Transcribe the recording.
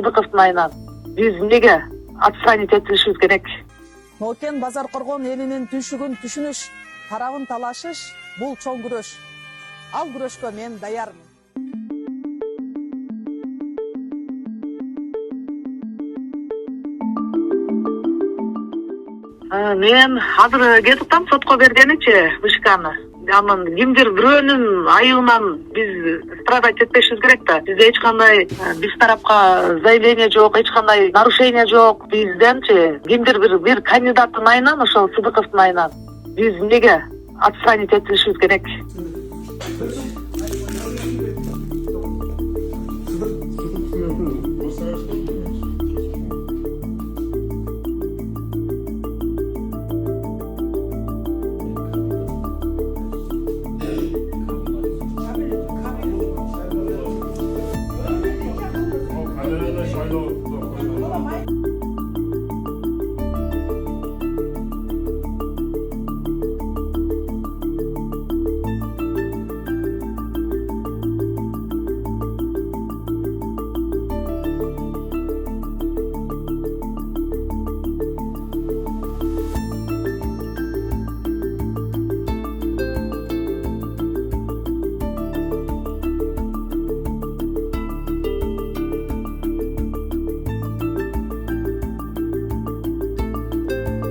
Сыдыковдун айынан биз эмнеге отстранить этилишибиз керек? Нокен Базар Коргон элинин түйшүгүн түшүнүш, тарабын талашыш бул чоң күрөш. Ал күрөшкө мен даярмын. Мен азыр кетип атам сотко бергеничи вышканы. Анан кимдир бирөөнүн айыбынан биз страдать этпешибиз керек да. Бизде эч кандай биз тарапка заявление жок, эч кандай нарушение жок. Бизденчи кимдир бир кандидаттын айынан, ошол Сыдыковдун айынан биз эмнеге отстранить этилишибиз керек? Kamerada şöyle oldu.